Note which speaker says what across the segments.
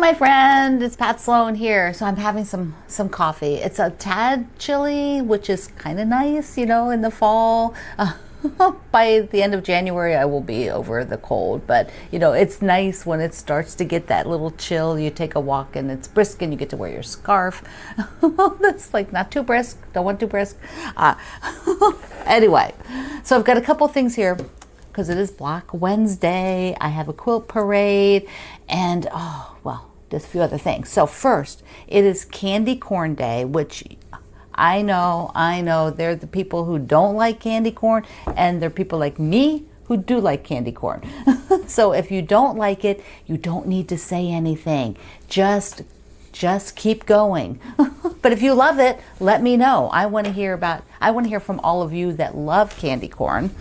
Speaker 1: my friend, it's Pat Sloan here. So I'm having some coffee. It's a tad chilly, which is kind of nice, you know, in the fall. By the end of January, I will be over the cold, but you know, it's nice when it starts to get that little chill. You take a walk and it's brisk and you get to wear your scarf. That's like not too brisk, don't want too brisk. Anyway, so I've got a couple things here because it is Black Wednesday. I have a quilt parade and just a few other things. So first, it is Candy Corn Day, which I know, they're the people who don't like candy corn, and they're people like me who do like candy corn. So if you don't like it, you don't need to say anything. Just keep going. But if you love it, let me know. I want to hear from all of you that love candy corn.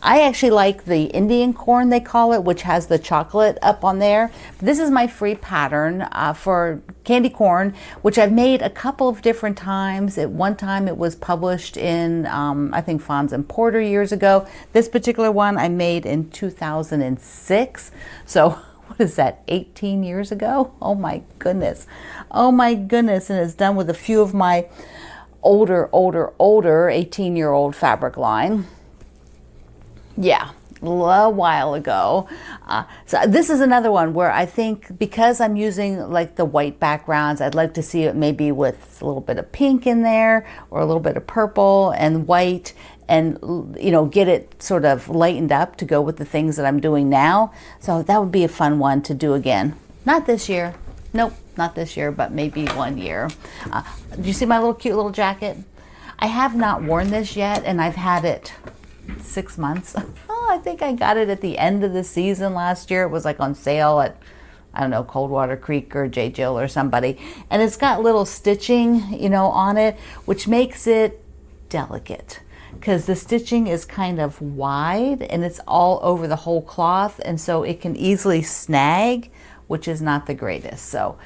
Speaker 1: I actually like the Indian corn, they call it, which has the chocolate up on there. This is my free pattern for candy corn, which I've made a couple of different times. At one time it was published in, I think, Fons and Porter years ago. This particular one I made in 2006. So what is that, 18 years ago? Oh my goodness. And it's done with a few of my older 18-year-old fabric line. Yeah, a while ago. So this is another one where I think, because I'm using like the white backgrounds, I'd like to see it maybe with a little bit of pink in there, or a little bit of purple and white, and you know, get it sort of lightened up to go with the things that I'm doing now. So that would be a fun one to do again. Not this year. Nope, not this year, but maybe one year. Do you see my cute little jacket? I have not worn this yet, and I've had it 6 months. I think I got it at the end of the season last year. It was like on sale at, I don't know, Coldwater Creek or J. Jill or somebody. And it's got little stitching, you know, on it, which makes it delicate, because the stitching is kind of wide and it's all over the whole cloth, and so it can easily snag, which is not the greatest. So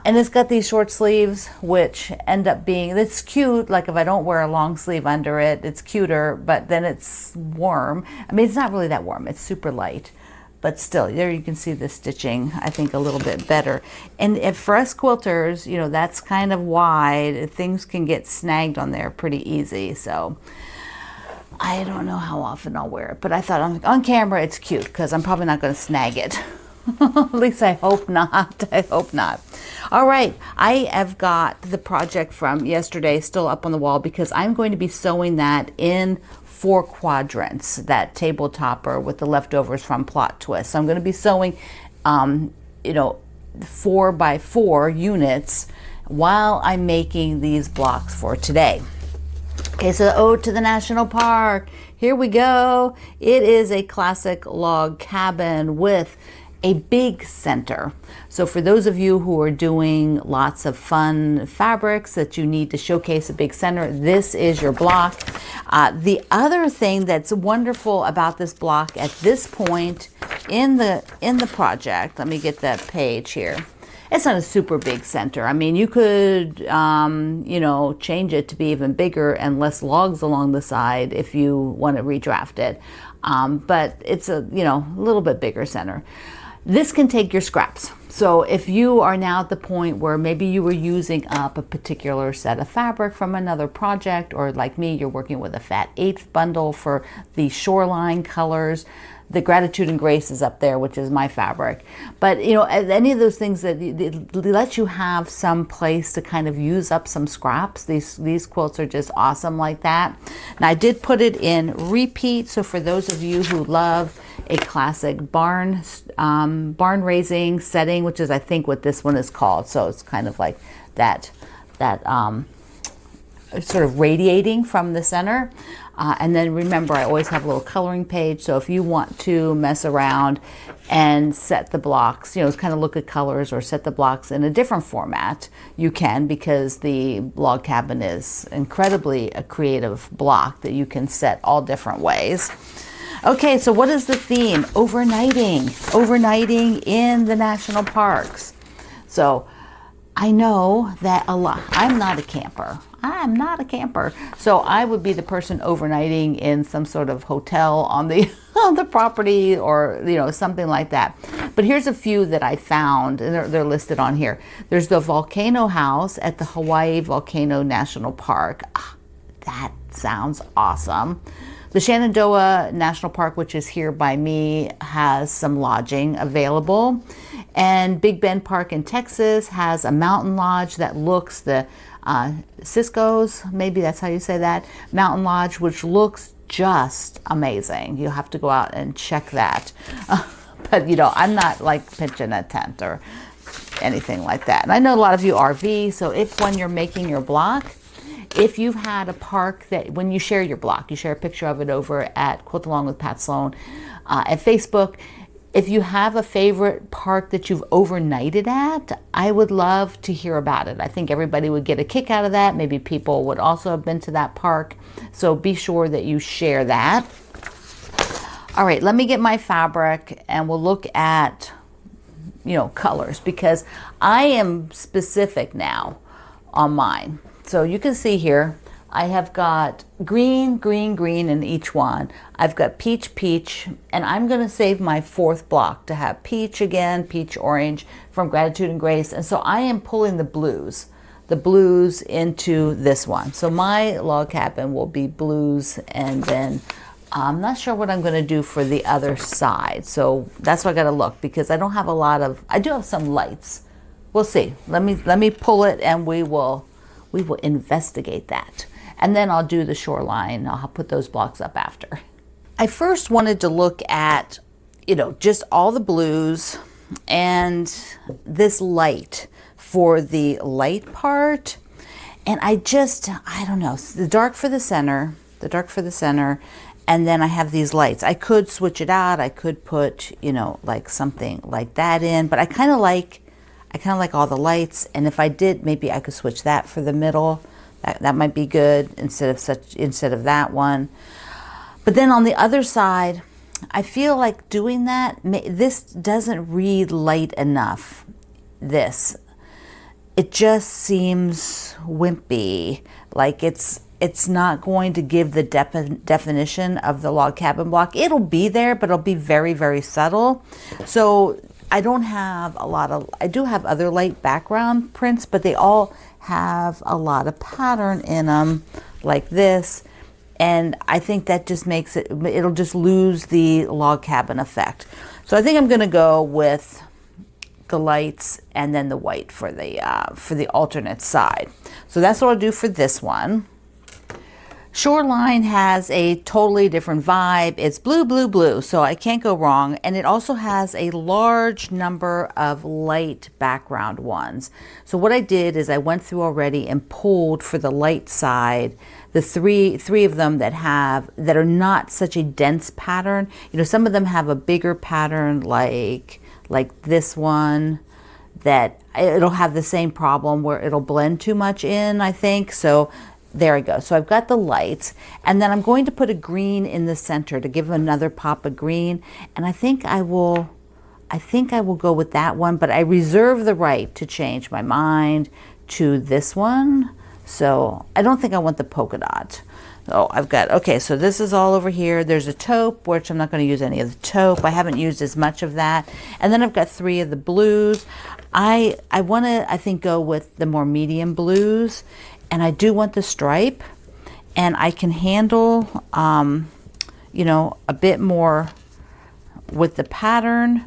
Speaker 1: and it's got these short sleeves, which end up being, it's cute, like if I don't wear a long sleeve under it, it's cuter, but then it's warm. I mean, it's not really that warm, it's super light, but still, there you can see the stitching, I think, a little bit better. And if for us quilters, you know, that's kind of wide, things can get snagged on there pretty easy. So I don't know how often I'll wear it, but I thought on camera it's cute, because I'm probably not going to snag it. At least I hope not. I hope not. All right, I have got the project from yesterday still up on the wall, because I'm going to be sewing that in 4 quadrants, that table topper with the leftovers from Plot Twist. So I'm going to be sewing, you know, 4 by 4 units while I'm making these blocks for today. Okay, so Ode to the National Park. Here we go. It is a classic log cabin with a big center. So for those of you who are doing lots of fun fabrics that you need to showcase a big center, this is your block. The other thing that's wonderful about this block at this point in the project, let me get that page here. It's not a super big center. I mean, you could, you know, change it to be even bigger and less logs along the side if you want to redraft it. But it's a, you know, a little bit bigger center. This can take your scraps. So if you are now at the point where maybe you were using up a particular set of fabric from another project, or like me, you're working with a fat 1/8 bundle for the shoreline colors, the Gratitude and Grace is up there, which is my fabric. But you know, any of those things that let you have some place to kind of use up some scraps, these quilts are just awesome like that. Now I did put it in repeat, so for those of you who love a classic barn raising setting, which is I think what this one is called. So it's kind of like that sort of radiating from the center. And then remember, I always have a little coloring page. So if you want to mess around and set the blocks, you know, kind of look at colors or set the blocks in a different format, you can, because the log cabin is incredibly a creative block that you can set all different ways. Okay, so what is the theme? Overnighting in the national parks. So I know that I'm not a camper. So I would be the person overnighting in some sort of hotel on the on the property, or you know, something like that. But here's a few that I found, and they're listed on here. There's the Volcano House at the Hawaii Volcano National Park. That sounds awesome. The Shenandoah National Park, which is here by me, has some lodging available. And Big Bend Park in Texas has a mountain lodge that looks, the Cisco's, maybe that's how you say that, mountain lodge, which looks just amazing. You'll have to go out and check that. But you know, I'm not like pitching a tent or anything like that. And I know a lot of you RV, so if when you're making your block, if you've had a park that when you share your block, you share a picture of it over at Quilt Along with Pat Sloan at Facebook. If you have a favorite park that you've overnighted at, I would love to hear about it. I think everybody would get a kick out of that. Maybe people would also have been to that park. So be sure that you share that. All right, let me get my fabric and we'll look at, you know, colors, because I am specific now on mine. So you can see here, I have got green, green, green in each one. I've got peach, peach, and I'm gonna save my fourth block to have peach again, peach orange from Gratitude and Grace. And so I am pulling the blues into this one. So my log cabin will be blues, and then I'm not sure what I'm gonna do for the other side. So that's why I gotta look, because I don't have a lot of, I do have some lights. We'll see. Let me pull it and we will investigate that. And then I'll do the shoreline. I'll put those blocks up after. I first wanted to look at, you know, just all the blues and this light for the light part. And I don't know, the dark for the center, and then I have these lights. I could switch it out. I could put, you know, like something like that in, but I kind of like all the lights. And if I did, maybe I could switch that for the middle. That might be good instead of that one. But then on the other side, I feel like doing that, this doesn't read light enough. It just seems wimpy, like it's not going to give the definition of the log cabin block. It'll be there, but it'll be very, very subtle. So I don't have I do have other light background prints, but they all have a lot of pattern in them like this. And I think that just makes it'll just lose the log cabin effect. So I think I'm gonna go with the lights and then the white for the alternate side. So that's what I'll do for this one. Shoreline has a totally different vibe. It's blue, blue, blue, so I can't go wrong. And it also has a large number of light background ones. So what I did is I went through already and pulled for the light side the three of them that are not such a dense pattern. You know, some of them have a bigger pattern like this one, that it'll have the same problem where it'll blend too much in, I think. So there I go. So I've got the lights, and then I'm going to put a green in the center to give another pop of green. And I think I will go with that one, but I reserve the right to change my mind to this one. So I don't think I want the polka dot. Oh, I've got, okay, so this is all over here. There's a taupe, which I'm not going to use any of the taupe. I haven't used as much of that. And then I've got 3 of the blues. I want to, I think, go with the more medium blues. And I do want the stripe. And I can handle, you know, a bit more with the pattern.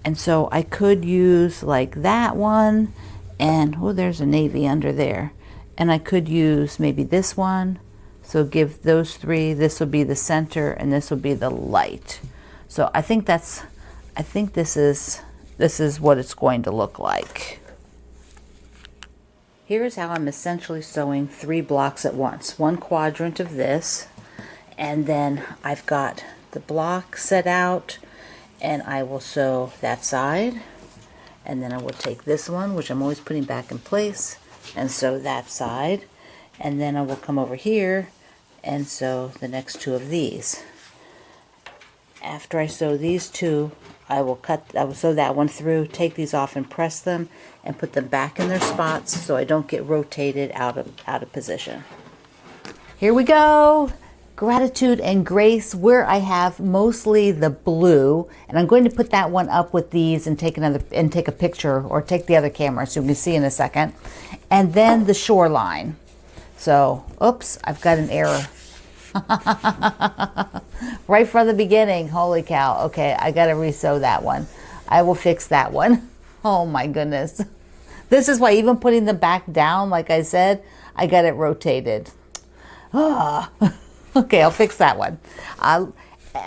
Speaker 1: And so I could use like that one. And, oh, there's a navy under there. And I could use maybe this one. So give those 3, this will be the center and this will be the light. So I think this is what it's going to look like. Here's how I'm essentially sewing 3 blocks at once. 1 quadrant of this, and then I've got the block set out, and I will sew that side, and then I will take this one, which I'm always putting back in place, and sew that side, and then I will come over here and sew the next 2 of these. After I sew these 2, I will sew that one through, take these off and press them and put them back in their spots so I don't get rotated out of position. Here we go. Gratitude and Grace, where I have mostly the blue, and I'm going to put that one up with these and take a picture, or take the other camera so you can see in a second. And then the Shoreline. So, oops, I've got an error. Right from the beginning. Holy cow. Okay, I got to resew that one. I will fix that one. Oh my goodness. This is why even putting them back down, like I said, I got it rotated. Okay, I'll fix that one.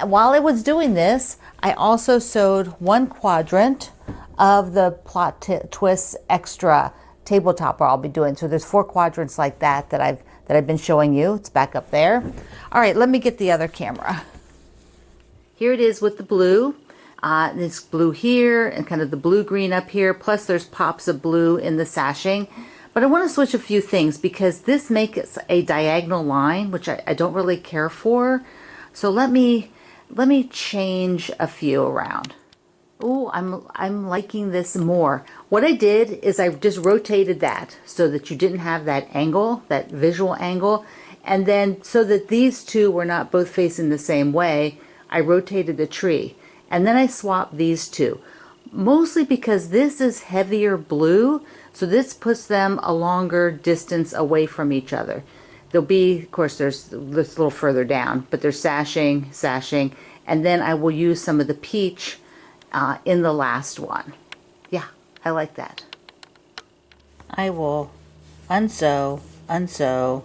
Speaker 1: While I was doing this, I also sewed one quadrant of the Plot Twists Extra table topper I'll be doing. So there's 4 quadrants like that that I've been showing you. It's back up there. All right, let me get the other camera. Here it is with the blue. This blue here and kind of the blue-green up here. Plus there's pops of blue in the sashing. But I want to switch a few things because this makes a diagonal line, which I don't really care for. So let me change a few around. Oh, I'm liking this more. What I did is I just rotated that so that you didn't have that angle, that visual angle. And then so that these two were not both facing the same way, I rotated the tree. And then I swapped these two. Mostly because this is heavier blue, so this puts them a longer distance away from each other. There'll be, of course, there's this a little further down, but there's sashing, and then I will use some of the peach in the last one. Yeah, I like that. I will unsew, unsew,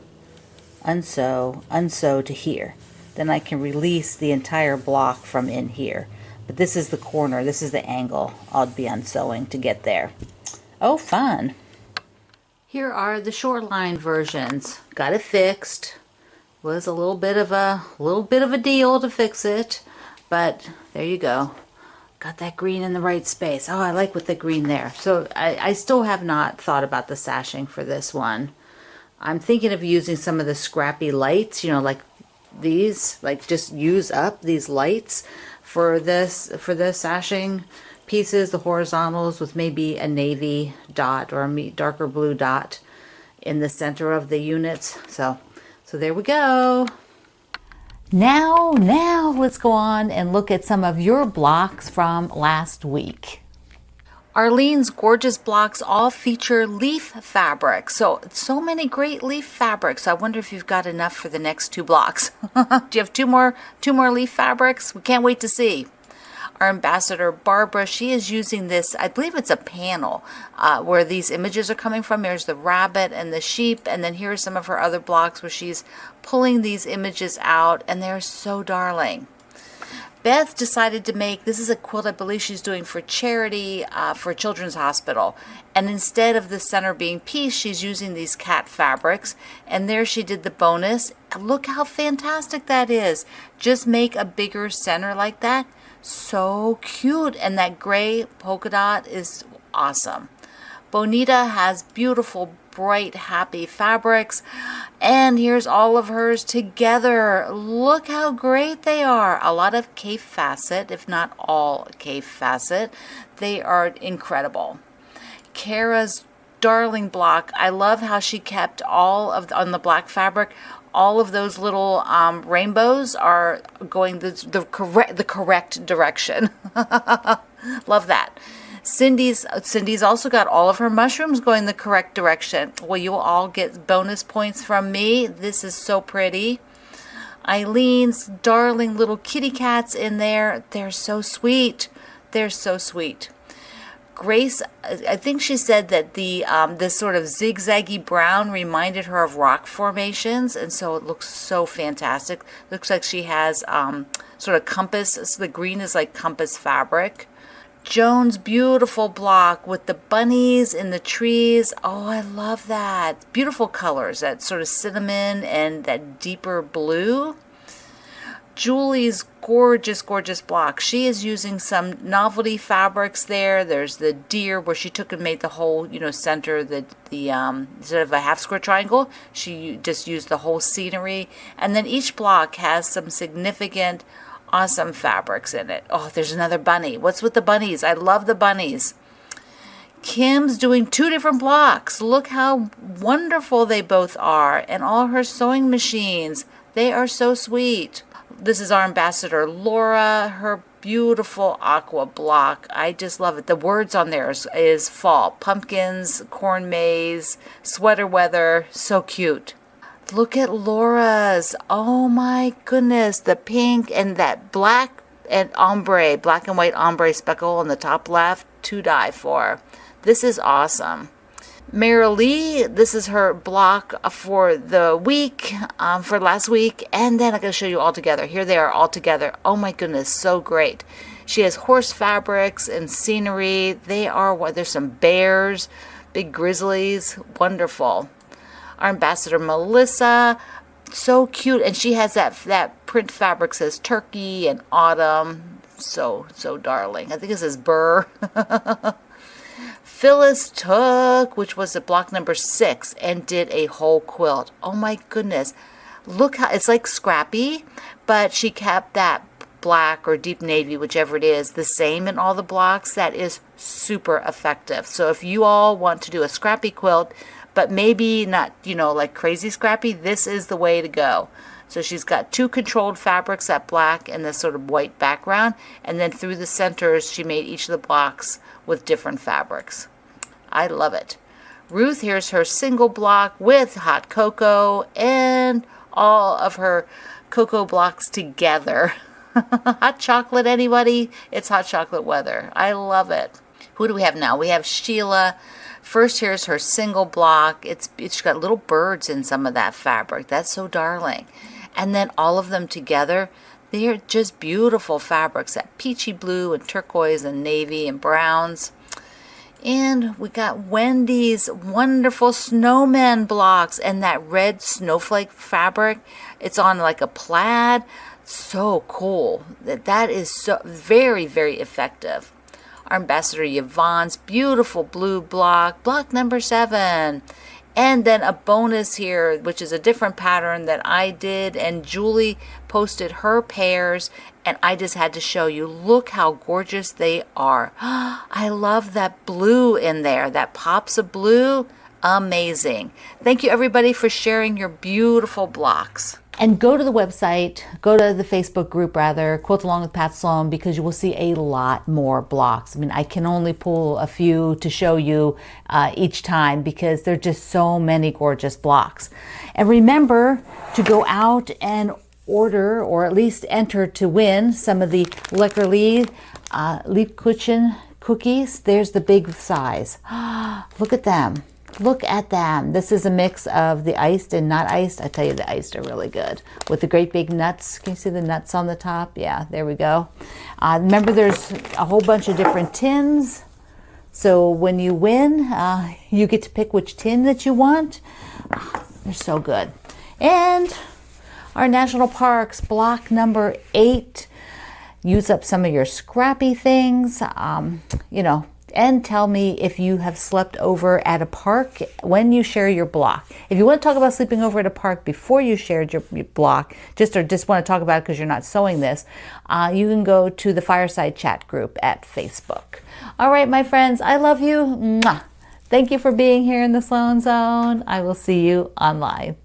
Speaker 1: unsew, unsew to here. Then I can release the entire block from in here. But this is the corner, this is the angle I'll be unsewing to get there. Oh, fun. Here are the Shoreline versions. Got it fixed. Was a little bit of a deal to fix it, but there you go. Got that green in the right space. Oh, I like with the green there. So I still have not thought about the sashing for this one. I'm thinking of using some of the scrappy lights, you know, like these, like just use up these lights for the sashing pieces, the horizontals, with maybe a navy dot or a darker blue dot in the center of the units. So there we go. Now let's go on and look at some of your blocks from last week. Arlene's gorgeous blocks all feature leaf fabric. So many great leaf fabrics. I wonder if you've got enough for the next 2 blocks. Do you have two more leaf fabrics? We can't wait to see. Our ambassador Barbara, she is using this, I believe it's a panel where these images are coming from. There's the rabbit and the sheep, and then here are some of her other blocks where she's pulling these images out, and they're so darling. Beth decided to make, this is a quilt I believe she's doing for charity for a children's hospital. And instead of the center being piece, she's using these cat fabrics. And there she did the bonus. Look how fantastic that is. Just make a bigger center like that. So cute. And that gray polka dot is awesome. Bonita has beautiful, bright, happy fabrics. And here's all of hers together. Look how great they are. A lot of Cape facet, if not all Cape facet. They are incredible. Kara's darling block. I love how she kept all of, on the black fabric, all of those little rainbows are going the correct direction. Love that. Cindy's also got all of her mushrooms going the correct direction. Well, you will all get bonus points from me. This is so pretty. Eileen's darling little kitty cats in there. They're so sweet. They're so sweet. Grace, I think she said that the this sort of zigzaggy brown reminded her of rock formations, and so it looks so fantastic. Looks like she has sort of compass. So the green is like compass fabric. Joan's beautiful block with the bunnies in the trees. Oh, I love that. Beautiful colors, that sort of cinnamon and that deeper blue. Julie's gorgeous, gorgeous block. She is using some novelty fabrics there. There's the deer where she took and made the whole, center, the instead of a half square triangle, she just used the whole scenery. And then each block has some significant awesome fabrics in it. Oh, there's another bunny. What's with the bunnies? I love the bunnies. Kim's doing 2 different blocks. Look how wonderful they both are. And all her sewing machines. They are so sweet. This is our ambassador, Laura, her beautiful aqua block. I just love it. The words on there is fall. Pumpkins, corn maze, sweater weather. So cute. Look at Laura's. Oh my goodness. The pink and that black and ombre, black and white ombre speckle on the top left. To die for. This is awesome. Lee, this is her block for the week, for last week, and then I'm going to show you all together. Here they are all together. Oh my goodness, so great. She has horse fabrics and scenery. There's some bears, big grizzlies, wonderful. Our ambassador Melissa, so cute, and she has that print fabric says turkey and autumn. So darling. I think it says burr. Phyllis took, which was the block number 6, and did a whole quilt. Oh my goodness. Look how, it's like scrappy, but she kept that black or deep navy, whichever it is, the same in all the blocks. That is super effective. So if you all want to do a scrappy quilt, but maybe not, like crazy scrappy, this is the way to go. So she's got 2 controlled fabrics, that black and this sort of white background, and then through the centers she made each of the blocks with different fabrics. I love it. Ruth, here's her single block with hot cocoa and all of her cocoa blocks together. Hot chocolate, anybody? It's hot chocolate weather. I love it. Who do we have now? We have Sheila. First, here's her single block. It's got little birds in some of that fabric. That's so darling. And then all of them together, they're just beautiful fabrics. That peachy blue and turquoise and navy and browns. And we got Wendy's wonderful snowman blocks and that red snowflake fabric. It's on like a plaid. So cool. That is so very, very effective. Our ambassador Yvonne's beautiful blue block number 7. And then a bonus here, which is a different pattern that I did, and Julie posted her pairs, and I just had to show you. Look how gorgeous they are. I love that blue in there, that pops of blue. Amazing. Thank you, everybody, for sharing your beautiful blocks. And go to the website, go to the Facebook group rather, Quilt Along with Pat Sloan, because you will see a lot more blocks. I mean, I can only pull a few to show you each time because there are just so many gorgeous blocks. And remember to go out and order, or at least enter to win, some of the Leckerlee Liebkuchen cookies. There's the big size. Look at them. Look at them. This is a mix of the iced and not iced. I tell you, the iced are really good with the great big nuts. Can you see the nuts on the top? Yeah, there we go. Remember, there's a whole bunch of different tins. So when you win, you get to pick which tin that you want. They're so good. And our national parks, block number 8. Use up some of your scrappy things, and tell me if you have slept over at a park when you share your block. If you want to talk about sleeping over at a park before you shared your block, just want to talk about it because you're not sewing this, you can go to the Fireside Chat group at Facebook. All right, my friends, I love you. Mwah. Thank you for being here in the Sloan Zone. I will see you online.